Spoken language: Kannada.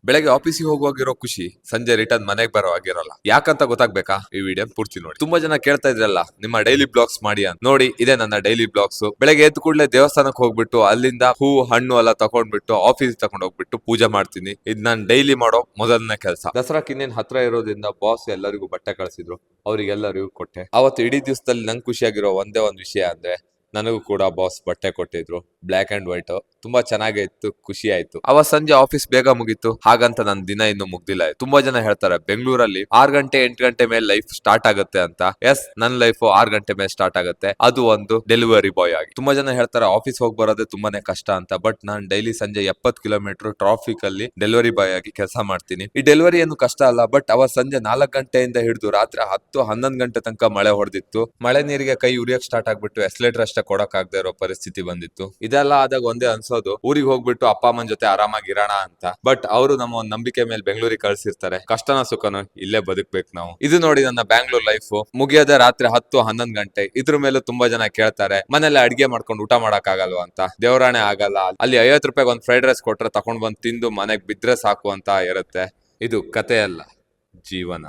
ಬೆಳಗ್ಗೆ ಆಫೀಸಿಗೆ ಹೋಗುವಾಗಿರೋ ಖುಷಿ ಸಂಜೆ ರಿಟರ್ನ್ ಮನೆಗೆ ಬರೋ ಆಗಿರಲ್ಲ. ಯಾಕಂತ ಗೊತ್ತಾಗ್ಬೇಕಾ? ಈ ವಿಡಿಯೋ ಪೂರ್ತಿ ನೋಡಿ. ತುಂಬಾ ಜನ ಕೇಳ್ತಾ ಇದ್ರಲ್ಲ ನಿಮ್ಮ ಡೈಲಿ ಬ್ಲಾಗ್ಸ್ ಮಾಡಿ ಅಂತ. ನೋಡಿ, ಇದೇ ನನ್ನ ಡೈಲಿ ಬ್ಲಾಗ್ಸ್. ಬೆಳಗ್ಗೆ ಎದ್ದ ಕೂಡಲೇ ದೇವಸ್ಥಾನಕ್ಕೆ ಹೋಗ್ಬಿಟ್ಟು ಅಲ್ಲಿಂದ ಹೂ ಹಣ್ಣು ಎಲ್ಲ ತಗೊಂಡ್ಬಿಟ್ಟು ಆಫೀಸ್ ತಗೊಂಡ್ ಹೋಗ್ಬಿಟ್ಟು ಪೂಜೆ ಮಾಡ್ತೀನಿ. ಇದು ನಾನು ಡೈಲಿ ಮಾಡೋ ಮೊದಲನೇ ಕೆಲಸ. ದಸರಾಕ್ ಇನ್ನೇನ್ ಹತ್ರ ಇರೋದ್ರಿಂದ ಬಾಸ್ ಎಲ್ಲರಿಗೂ ಬಟ್ಟೆ ಕಳಿಸಿದ್ರು, ಅವರಿಗೆಲ್ಲರಿಗೂ ಕೊಟ್ಟೆ. ಅವತ್ತು ಇಡೀ ದಿವಸದಲ್ಲಿ ನಂಗೆ ಖುಷಿಯಾಗಿರೋ ಒಂದೇ ಒಂದು ವಿಷಯ ಅಂದ್ರೆ ನನಗೂ ಕೂಡ ಬಾಸ್ ಬಟ್ಟೆ ಕೊಟ್ಟಿದ್ರು, ಬ್ಲಾಕ್ ಅಂಡ್ ವೈಟ್. ತುಂಬಾ ಚೆನ್ನಾಗಿತ್ತು, ಖುಷಿ ಆಯ್ತು. ಅವತ್ ಸಂಜೆ ಆಫೀಸ್ ಬೇಗ ಮುಗೀತು, ಹಾಗಂತ ನನ್ ದಿನ ಇನ್ನು ಮುಗ್ದಿಲ್ಲ. ತುಂಬಾ ಜನ ಹೇಳ್ತಾರೆ ಬೆಂಗಳೂರಲ್ಲಿ 6 ಗಂಟೆ 8 ಗಂಟೆ ಮೇಲೆ ಲೈಫ್ ಸ್ಟಾರ್ಟ್ ಆಗುತ್ತೆ ಅಂತ. ಎಸ್, ನನ್ ಲೈಫ್ 6 ಗಂಟೆ ಮೇಲೆ ಸ್ಟಾರ್ಟ್ ಆಗುತ್ತೆ, ಅದು ಒಂದು ಡೆಲಿವರಿ ಬಾಯ್ ಆಗಿ. ತುಂಬಾ ಜನ ಹೇಳ್ತಾರೆ ಆಫೀಸ್ ಹೋಗಿ ಬರೋದೇ ತುಂಬಾನೇ ಕಷ್ಟ ಅಂತ. ಬಟ್ ನಾನ್ ಡೈಲಿ ಸಂಜೆ 70 ಕಿಲೋಮೀಟರ್ ಟ್ರಾಫಿಕ್ ಅಲ್ಲಿ ಡೆಲಿವರಿ ಬಾಯ್ ಆಗಿ ಕೆಲಸ ಮಾಡ್ತೀನಿ. ಈ ಡೆಲಿವರಿ ಏನು ಕಷ್ಟ ಅಲ್ಲ, ಬಟ್ ಅವತ್ ಸಂಜೆ 4 ಗಂಟೆಯಿಂದ ಹಿಡಿದು ರಾತ್ರಿ 10-11 ಗಂಟೆ ತನಕ ಮಳೆ ಹೊಡೆದಿತ್ತು. ಮಳೆ ನೀರಿಗೆ ಕೈ ಉರಿಯಕ್ ಸ್ಟಾರ್ಟ್ ಆಗ್ಬಿಟ್ಟು ಎಸ್ಲೇಟರ್ ಅಷ್ಟೇ ಕೊಡಕ್ ಆಗದೆ ಇರೋ ಪರಿಸ್ಥಿತಿ ಬಂದಿತ್ತು. ಇದೆಲ್ಲ ಆದಾಗ ಒಂದೇ ಅನ್ಸೋದು, ಊರಿಗೆ ಹೋಗ್ಬಿಟ್ಟು ಅಪ್ಪ ಅಮ್ಮನ ಜೊತೆ ಆರಾಮಾಗಿರೋಣ ಅಂತ. ಬಟ್ ಅವರು ನಮ್ಮ ಒಂದ್ ನಂಬಿಕೆ ಮೇಲೆ ಬೆಂಗಳೂರಿಗೆ ಕಳ್ಸಿರ್ತಾರೆ. ಕಷ್ಟನ ಸುಖನೋ ಇಲ್ಲೇ ಬದುಕ್ಬೇಕು ನಾವು. ಇದು ನೋಡಿ ನನ್ನ ಬ್ಯಾಂಗ್ಳೂರ್ ಲೈಫ್ ಮುಗಿಯೋದೇ ರಾತ್ರಿ 10-11 ಗಂಟೆ. ಇದ್ರ ಮೇಲೂ ತುಂಬಾ ಜನ ಕೇಳ್ತಾರೆ ಮನೇಲಿ ಅಡ್ಗೆ ಮಾಡ್ಕೊಂಡು ಊಟ ಮಾಡಕ್ ಆಗಲ್ವಾ ಅಂತ. ದೇವರಾಣೆ ಆಗಲ್ಲ. ಅಲ್ಲಿ 50 ರೂಪಾಯಿಗೆ ಒಂದ್ ಫ್ರೈಡ್ ರೈಸ್ ಕೊಟ್ರೆ ತಕೊಂಡ್ ಬಂದ್ ತಿಂದು ಮನೆಗ್ ಬಿದ್ರೆ ಸಾಕು ಅಂತ ಇರುತ್ತೆ. ಇದು ಕತೆ ಅಲ್ಲ, ಜೀವನ.